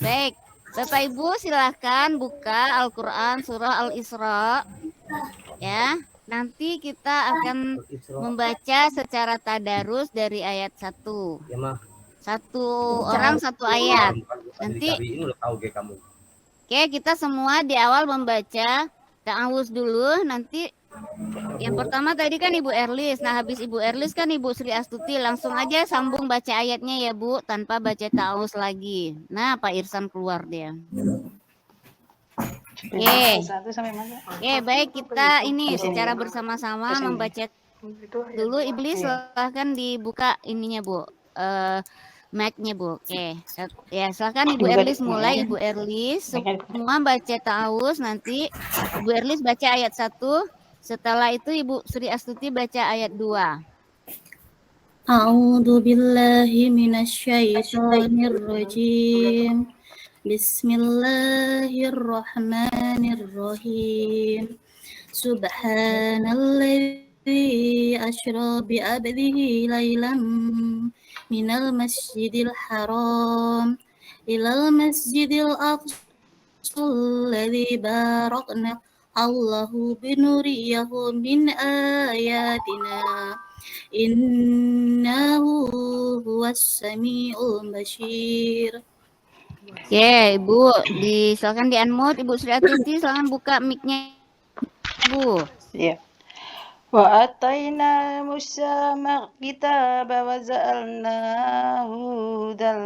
Baik, Bapak Ibu silahkan buka Al-Quran surah Al-Isra ya. Nanti kita akan membaca secara tadarus dari ayat 1. Satu orang satu ayat. Nanti oke, kita semua di awal membaca ta'awuz dulu. Nanti yang pertama tadi kan Ibu Erlis. Nah, habis Ibu Erlis kan Ibu Sri Astuti. Langsung aja sambung baca ayatnya ya, Bu, tanpa baca ta'awuz lagi. Nah, Pak Irsan keluar dia. Oke, baik, kita ini secara bersama-sama membaca dulu. Iblis silahkan dibuka ininya, Bu. Mic-nya, Bu. Oke. Ya, silahkan Ibu Erlis mulai. Ibu Erlis semua baca ta'awuz, nanti Ibu Erlis baca ayat 1. Setelah itu Ibu Sri Astuti baca ayat 2. A'udzu billahi minasyaitonir rajim. Bismillahirrahmanirrahim. Subhanalladzi asra bi 'abdihi lailan minal masjidil haram ilal masjidil aqsa alladzi barakna Allahu binuriyahu min ayatina innahu huwas samiul basyir. Oke, Ibu, silakan di-unmute. Ibu Sri Astuti, silakan buka mic-nya, Bu. Iya. Wa ataina Musa kitaba wa ja'alnahu dal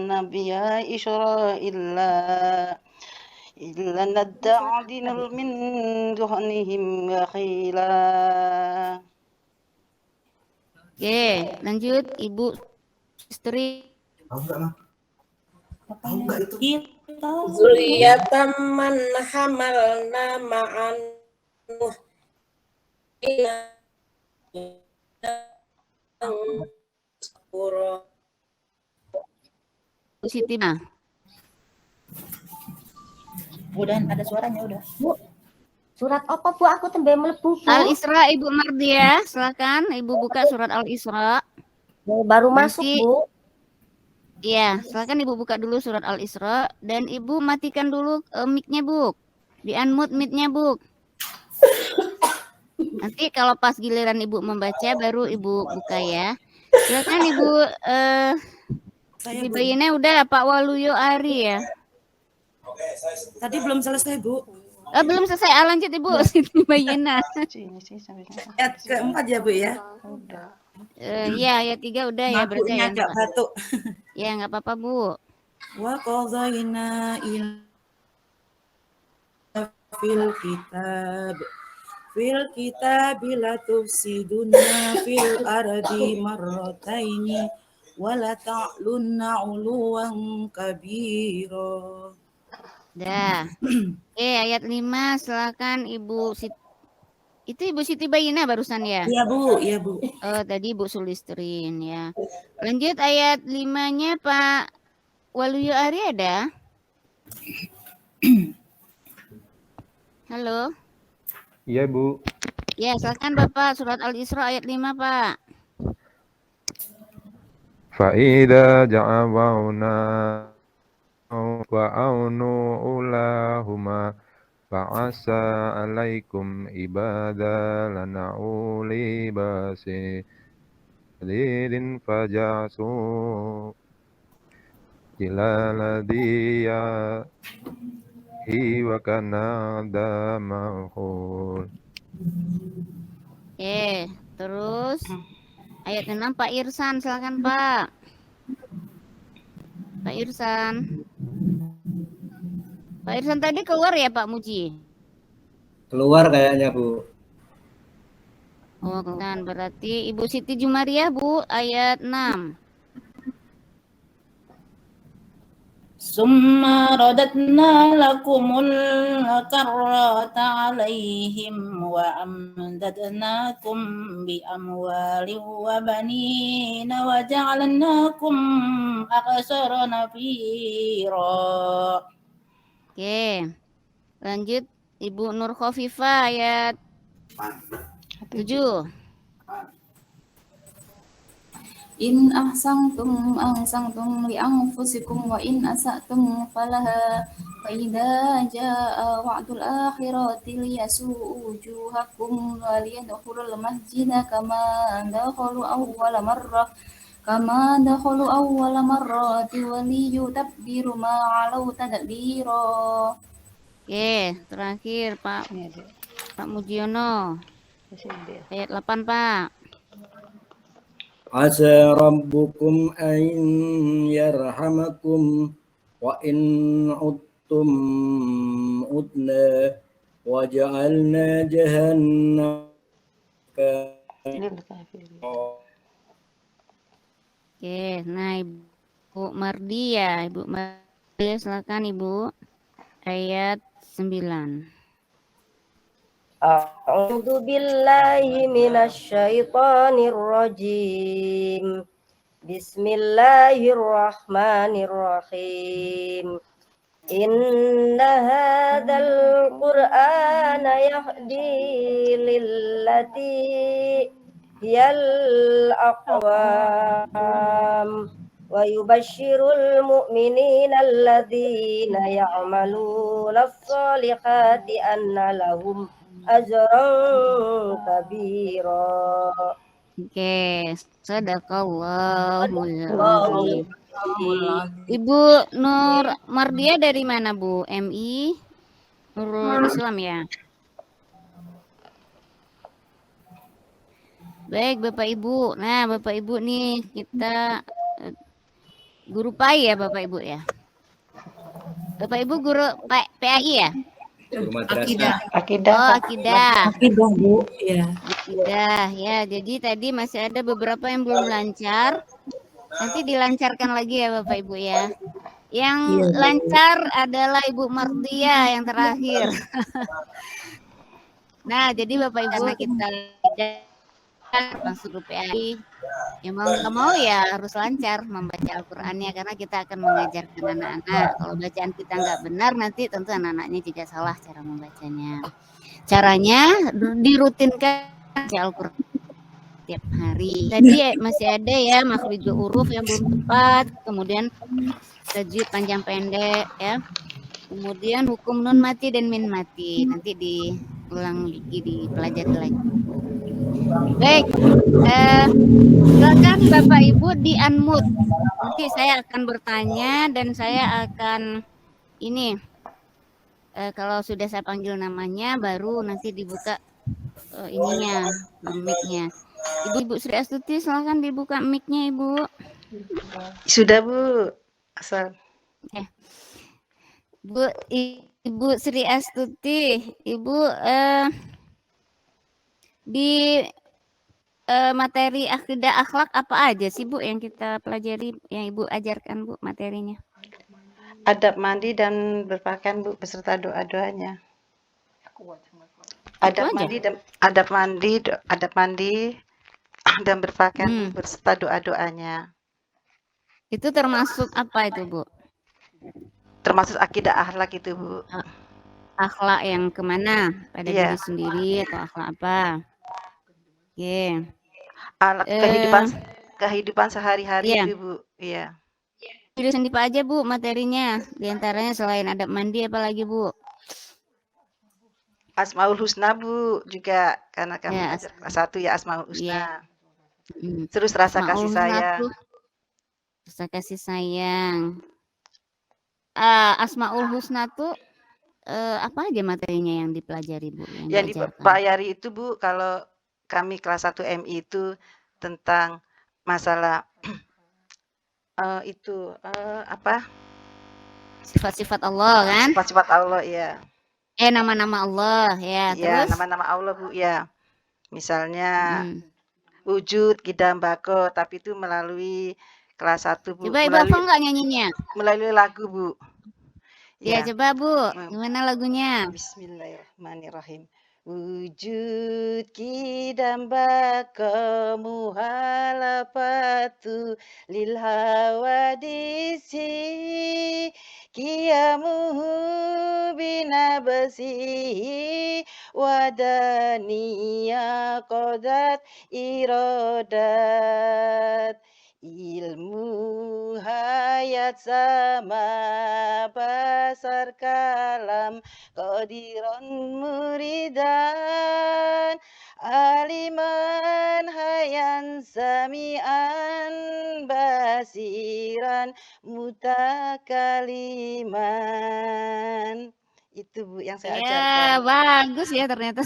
nabiyya Israila illa nadda'adinal min duhnihim wa khila. Oke, lanjut Ibu Istri. Zuriyatan man hamalna ma'an Nuh Siti mah. Udah ada suaranya udah. Bu. Surat apa Bu? Aku tembe mlebu. Al-Isra Ibu Mardia, silakan Ibu buka surat Al-Isra. Baru masuk, Bu. Iya, silakan Ibu buka dulu surat Al-Isra dan Ibu matikan dulu mic-nya, Bu. Di-unmute mic-nya, Bu. Nanti kalau pas giliran Ibu membaca baru Ibu buka ya. Silakan Ibu Siti Bayina udah Pak Waluyo Ari ya. Tadi belum selesai, Bu. Belum selesai. Lanjut Ibu Siti Bayina. Ayat keempat ya, Bu ya? Udah. Iya, ayat 3 udah ya berarti ya. Agak batuk. Ya, nggak apa-apa, Bu. Wa qadayna fil kitab la tufsiduna fil ardi marrataini wa la ta'lunna 'uluwan kabira. Dah. Oke, ayat 5 silakan Ibu Siti. Itu Ibu Siti Bayina barusan ya? Iya, Bu. Iya, Bu. Oh, tadi Ibu Sulistrin ya. Lanjut ayat 5-nya Pak Waluyo Ari ada? Halo? Iya, Bu. Ya, silakan Bapak surat Al-Isra ayat 5, Pak. Fa'idha ja'awna wa'aunu ulahuma fa'asa alaikum ibada lana'uli basi hadirin fajasu jilaladiya wa kana damahul. Oke, terus ayat 6 Pak Irsan, silakan Pak. Pak Irsan. Pak Irsan tadi keluar ya Pak Muji? Keluar kayaknya, Bu. Oh, kan berarti Ibu Siti Jumariah, Bu, ayat 6. Summa radatna lakumul karrata alaihim wa amdadnakum bi amwalin wa banina wa ja'alnakum aksara nafira. Oke. Lanjut Ibu Nur Khofifah ayat 7. إن أحسنتم لأنفسكم وإن أسأتم فلها فإذا جاء وعد الآخرة ليسوءوا وجوهكم وليدخلوا المسجد كما دخلوا أول مرة وليتبروا ما علوا تدبيرا. Oke, terakhir Pak Mujiono. Ayat 8, Pak. Asa rabbukum an yarhamakum wa in uttum utna wa ja'alna jahannam Oke, nah Ibu Mardia, silakan Ibu. Ayat 9. A'udzu billahi minasyaitonir rajim. Bismillahirrahmanirrahim. Inna hadzal qur'ana yahdi lillati hiyal aqwam wa yubashshirul mu'minina alladzina ya'maluna as-solihati anna lahum ajran kabira. Oke, sadaqallahul azim. Ibu Nur Mardia dari mana, Bu? MI Nurul Islam ya. Baik, Bapak Ibu. Nah, Bapak Ibu nih kita guru PAI ya, Bapak Ibu ya. Bapak Ibu guru PAI ya? Akidah. Oh, akidah. Akidah, Bu. Ya. Akidah ya. Jadi tadi masih ada beberapa yang belum lancar. Nanti dilancarkan lagi ya Bapak Ibu ya. Yang lancar adalah Ibu Mardia yang terakhir. Nah, jadi Bapak Ibu kita masuk PAI. Ya mau nggak mau ya harus lancar membaca Al-Qur'annya karena kita akan mengajarkan anak-anak. Kalau bacaan kita nggak benar nanti tentu anak-anaknya juga salah cara membacanya. Caranya dirutinkan baca Al-Qur'an tiap hari. Tadi masih ada ya makhrij huruf yang belum tepat, kemudian tajwid panjang pendek ya. Kemudian hukum nun mati dan min mati. Nanti diulang lagi, dipelajari lagi. Baik, silakan Bapak Ibu di unmute. Nanti saya akan bertanya dan saya akan ini kalau sudah saya panggil namanya baru nanti dibuka ininya, mic-nya. Ibu Sri Astuti silakan dibuka mic-nya Ibu. Sudah Bu. Asal. Ibu Sri Astuti, Ibu di materi akidah akhlak apa aja sih Bu yang kita pelajari, yang Ibu ajarkan Bu materinya? Adab mandi dan berpakaian Bu beserta doa-doanya. Adab mandi dan berpakaian beserta doa-doanya. Itu termasuk apa itu Bu? Termasuk akidah akhlak itu Bu. Akhlak yang kemana? Pada diri sendiri atau akhlak apa? Oke. Kehidupan sehari-hari itu Bu. Iya. Pilih sendiri aja Bu materinya. Di antaranya selain adab mandi apa lagi Bu? Asmaul Husna Bu juga karena kami belajar kelas 1 ya Asmaul Husna. Terus rasa kasih sayang. Rasa kasih sayang. Asmaul Husna tuh apa aja materinya yang dipelajari Bu? Yang dipelajari itu Bu kalau kami kelas 1 MI itu tentang masalah apa? Sifat-sifat Allah kan? Sifat-sifat Allah ya. Nama-nama Allah ya. Ya, terus nama-nama Allah Bu ya. Misalnya wujud, kidam, bako, tapi itu melalui kelas 1 Bu. Coba Ibu hafal nggak nyanyinya? Melalui lagu Bu. Ya, coba Bu, gimana lagunya? Bismillahirrahmanirrahim. Wujud kidam bako muhalafatu lil hawadisi kiamuhu binabasihi wadaniya qadat iradat ilmu hayat sama basar kalam qadiran muridan aliman hayan samian basiran mutakaliman. Itu Bu yang saya Ya, ajarkan. bagus ya ternyata.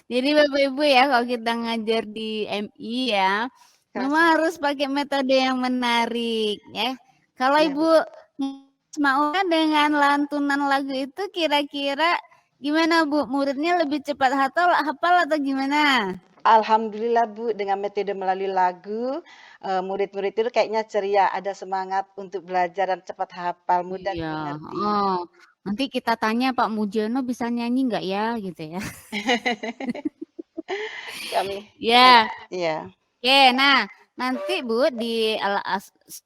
Jadi Bapak Ibu ya kalau kita ngajar di MI ya, memang harus pakai metode yang menarik ya. Kalau Iya, Bu. Ibu Asmaul dengan lantunan lagu itu kira-kira gimana Bu? Muridnya lebih cepat hafal atau gimana? Alhamdulillah Bu, dengan metode melalui lagu, murid-murid itu kayaknya ceria, ada semangat untuk belajar dan cepat hafal, mudah Iya, dimengerti. oh. Nanti kita tanya Pak Mujono bisa nyanyi nggak ya gitu ya. Kami Ya. iya. Oke, nah nanti Bu di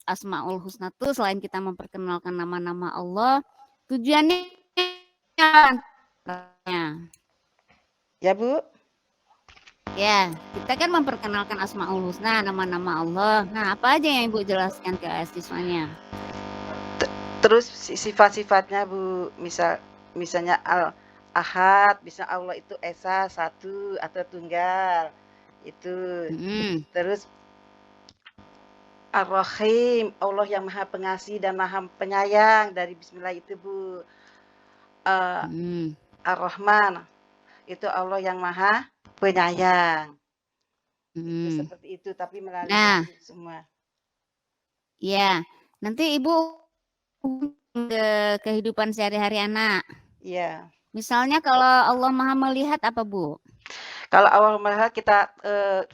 Asmaul Husna tuh selain kita memperkenalkan nama-nama Allah, tujuannya Ya Bu? Ya, kita kan memperkenalkan Asmaul Husna, nama-nama Allah. Nah, apa aja yang Ibu jelaskan ke siswanya? Terus sifat-sifatnya Bu, misalnya Al-Ahad, bisa Allah itu Esa, satu atau tunggal. Itu. Terus Ar-Rahim, Allah yang Maha Pengasih dan Maha Penyayang, dari bismillah itu Bu. Ar-Rahman, itu Allah yang Maha Penyayang. Itu seperti itu, tapi melalui semua. Ya, nanti Ibu ke kehidupan sehari-hari anak. Iya. Misalnya kalau Allah Maha Melihat apa Bu? Kalau Allah melihat kita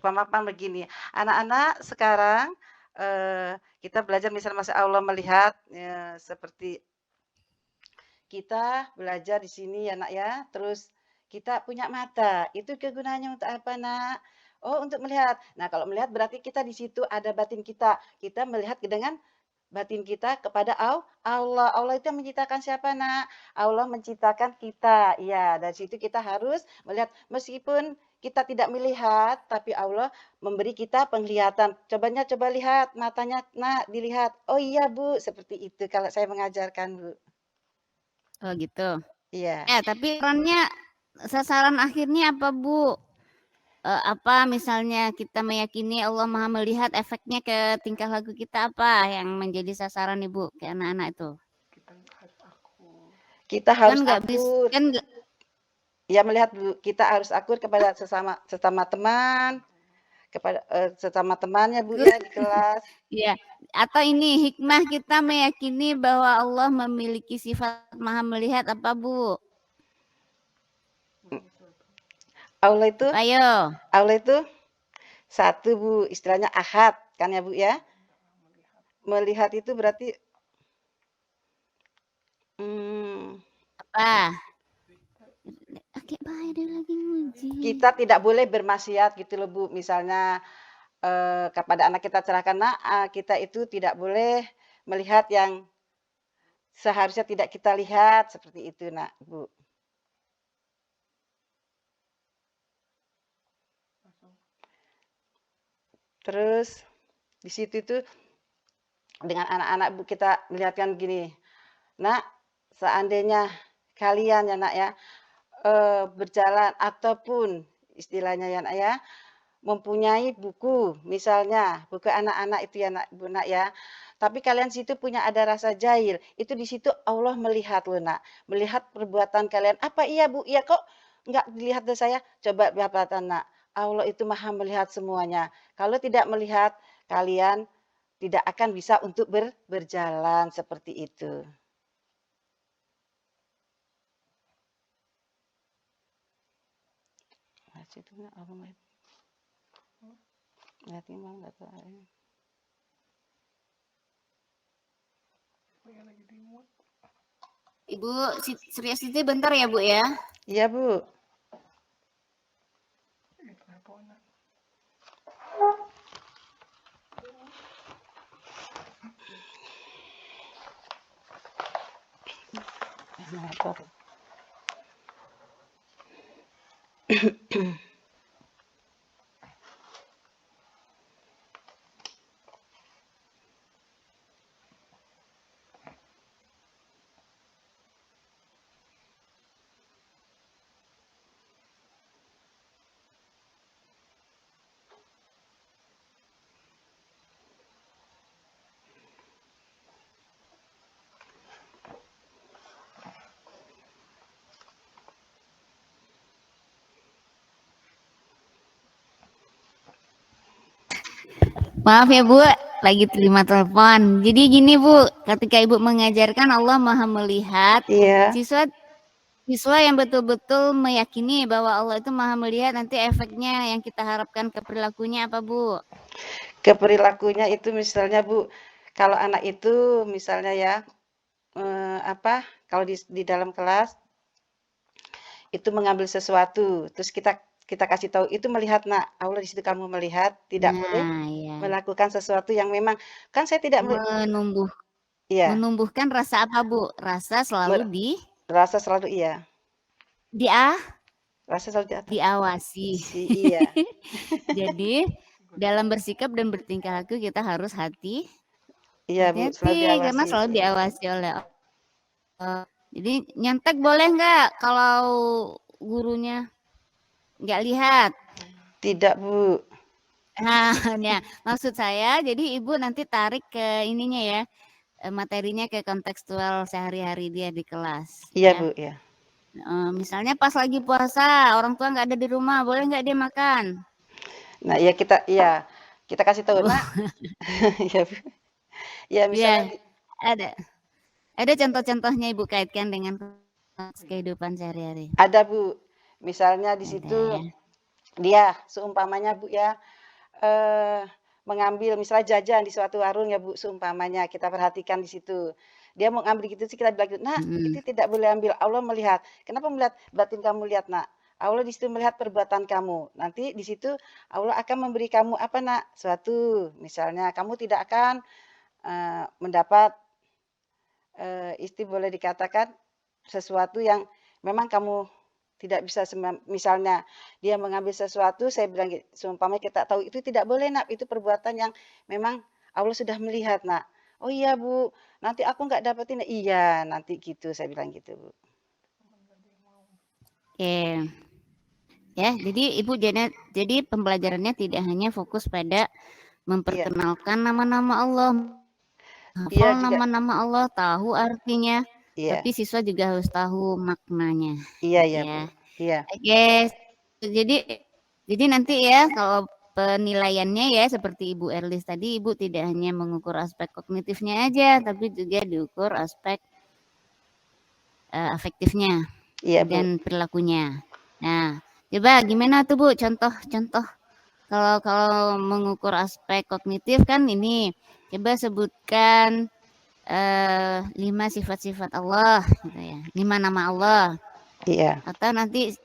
pemahaman begini, anak-anak sekarang kita belajar misalnya masa Allah melihat seperti kita belajar di sini ya Nak ya, terus kita punya mata, itu kegunaannya untuk apa Nak? Oh untuk melihat. Nah kalau melihat berarti kita di situ ada batin kita melihat dengan batin kita kepada Allah. Allah itu yang menciptakan siapa Nak? Allah menciptakan kita. Ya, dari situ kita harus melihat meskipun kita tidak melihat, tapi Allah memberi kita penglihatan. Coba lihat matanya Nak, dilihat. Oh iya Bu, seperti itu kalau saya mengajarkan Bu. Oh gitu. Iya. Tapi perannya sasaran akhirnya apa Bu? Apa misalnya kita meyakini Allah Maha Melihat, efeknya ke tingkah laku kita apa yang menjadi sasaran Ibu ke anak-anak itu? Kita harus akur. Ya melihat Bu, kita harus akur kepada sesama teman, kepada sesama temannya Bu ya di kelas. Iya. Atau ini hikmah kita meyakini bahwa Allah memiliki sifat Maha Melihat apa Bu? Allah itu? Ayo. Allah itu satu Bu, istilahnya ahad kan ya Bu ya. Melihat itu berarti apa? Kita tidak boleh bermaksiat gitu loh Bu. Misalnya kepada anak kita cerahkan, Nak, kita itu tidak boleh melihat yang seharusnya tidak kita lihat, seperti itu Nak, Bu. Terus di situ itu dengan anak-anak Bu kita melihatkan gini, Nak, seandainya kalian ya Nak ya berjalan ataupun istilahnya ya Nak ya mempunyai buku, misalnya buku anak-anak itu ya Nak, Bu Nak ya. Tapi kalian situ punya ada rasa jahil, itu di situ Allah melihat loh Nak, melihat perbuatan kalian. Apa iya Bu? Iya kok enggak dilihat dari saya? Coba perhatikan Nak. Allah itu Maha melihat semuanya. Kalau tidak melihat, kalian tidak akan bisa untuk berjalan seperti itu. Ibu Surya Siti bentar ya Bu ya. Iya Bu. Maaf ya Bu, lagi terima telepon. Jadi gini Bu, ketika Ibu mengajarkan Allah Maha melihat, Iya. siswa yang betul-betul meyakini bahwa Allah itu Maha melihat, nanti efeknya yang kita harapkan ke perilakunya apa Bu? Ke perilakunya itu misalnya Bu, kalau anak itu misalnya ya, kalau di dalam kelas itu mengambil sesuatu, terus kita kasih tahu, itu melihat nak, Allah di situ kamu melihat, tidak boleh Nah, ya. melakukan sesuatu yang memang, kan saya tidak iya, Menumbuhkan rasa apa Bu? Rasa selalu rasa selalu iya, rasa selalu di atas. diawasi. Iya, Jadi dalam bersikap dan bertingkah laku kita harus iya Bu, selalu hati-hati karena diawasi. selalu diawasi oleh Allah. Jadi nyontek boleh nggak kalau gurunya nggak lihat? Tidak Bu. Nah, ya, maksud saya jadi Ibu nanti tarik ke ininya ya, materinya ke kontekstual sehari-hari dia di kelas. Iya ya. Bu, ya. Misalnya pas lagi puasa, orang tua nggak ada di rumah, boleh nggak dia makan? Nah, kita kasih tahu nak. Iya Bu. Ya misalnya ada contoh-contohnya Ibu kaitkan dengan kehidupan sehari-hari. Ada Bu, misalnya di situ dia seumpamanya Bu ya, mengambil misalnya jajan di suatu warung ya Bu, seumpamanya kita perhatikan di situ. Dia mau ngambil gitu sih kita bilang, "Nak, itu tidak boleh ambil, Allah melihat." Kenapa melihat? Batin kamu lihat, Nak. Allah di situ melihat perbuatan kamu. Nanti di situ Allah akan memberi kamu apa, Nak? Suatu, misalnya kamu tidak akan mendapat boleh dikatakan sesuatu yang memang kamu tidak bisa, misalnya dia mengambil sesuatu, saya bilang seumpamanya kita tahu itu tidak boleh nak, itu perbuatan yang memang Allah sudah melihat nak. Oh iya Bu, nanti aku nggak dapetin, iya nanti gitu, saya bilang gitu Bu. Oke, ya jadi Ibu jadi pembelajarannya tidak hanya fokus pada memperkenalkan nama-nama Allah, hafal nama-nama Allah, tahu artinya, tapi siswa juga harus tahu maknanya. Iya Bu. Iya. Oke, jadi nanti ya kalau penilaiannya ya seperti Ibu Erlis tadi, Ibu tidak hanya mengukur aspek kognitifnya aja, tapi juga diukur aspek afektifnya dan perilakunya. Nah, coba gimana tuh Bu contoh-contoh kalau mengukur aspek kognitif kan ini, coba sebutkan 5 sifat-sifat Allah gitu ya, 5 nama Allah. Iya. Atau nanti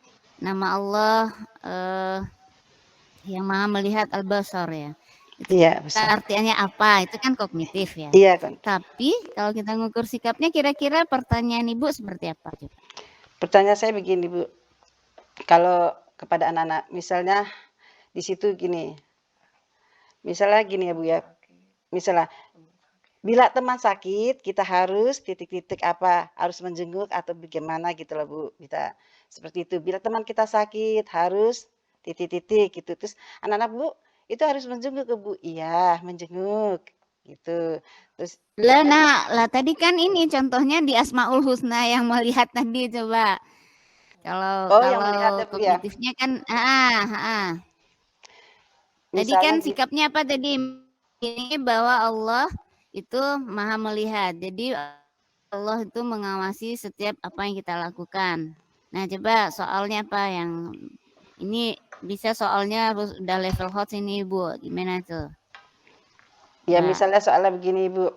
nama Allah yang Maha melihat Al-Basar ya. Itu artinya apa? Itu kan kognitif ya. Iya kan. Tapi kalau kita ngukur sikapnya, kira-kira pertanyaan Ibu seperti apa? Pertanyaan saya begini Bu, kalau kepada anak-anak, misalnya di situ gini, misalnya gini ya Bu ya, misalnya bila teman sakit kita harus titik-titik apa, harus menjenguk atau bagaimana gitu loh Bu, kita seperti itu. Bila teman kita sakit harus titik-titik gitu. Terus anak-anak Bu itu harus menjenguk ke Bu, iya menjenguk gitu. Terus lah tadi kan ini contohnya di Asmaul Husna yang melihat tadi, coba kalau yang melihat ya, Bu, ya? kognitifnya kan tadi kan sikapnya apa tadi, ini bahwa Allah itu Maha melihat, jadi Allah itu mengawasi setiap apa yang kita lakukan. Nah coba soalnya apa yang ini, bisa soalnya udah level hot ini Bu, gimana tuh? Ya misalnya soalnya begini Bu,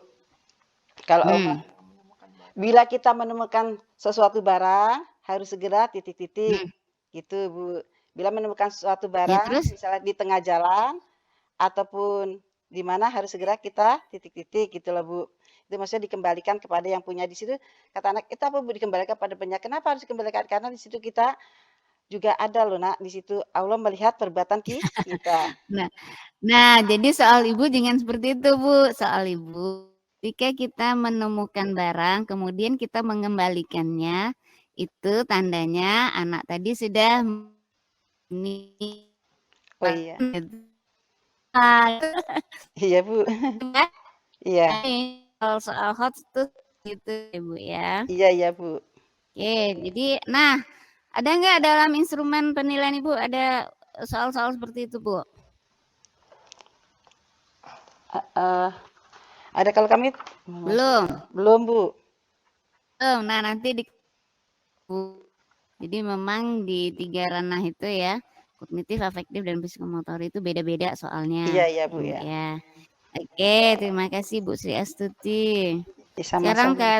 kalau bila kita menemukan sesuatu barang harus segera titik-titik gitu Bu. Bila menemukan sesuatu barang misalnya di tengah jalan ataupun di mana harus segera kita titik-titik gitu loh Bu. Itu maksudnya dikembalikan kepada yang punya di situ. Kata anak, itu apa Bu, dikembalikan pada punya. Kenapa harus dikembalikan? Karena di situ kita juga ada loh nak, di situ Allah melihat perbuatan kita. Nah, jadi soal Ibu jangan seperti itu Bu. Soal Ibu, ketika kita menemukan barang, kemudian kita mengembalikannya, itu tandanya anak tadi sudah oh iya. Iya Bu. Iya. Soal hot tuh gitu ya Bu ya. Iya Bu. Oke, jadi nah ada nggak dalam instrumen penilaian Ibu ada soal-soal seperti itu Bu? Ada kalau kami Belum. belum Bu. Nah, nanti jadi memang di 3 ranah itu ya, kognitif, afektif, dan psikomotor itu beda-beda soalnya. Iya Bu ya. Ya. Oke, terima kasih Bu Sri Astuti. Sama-sama. Sekarang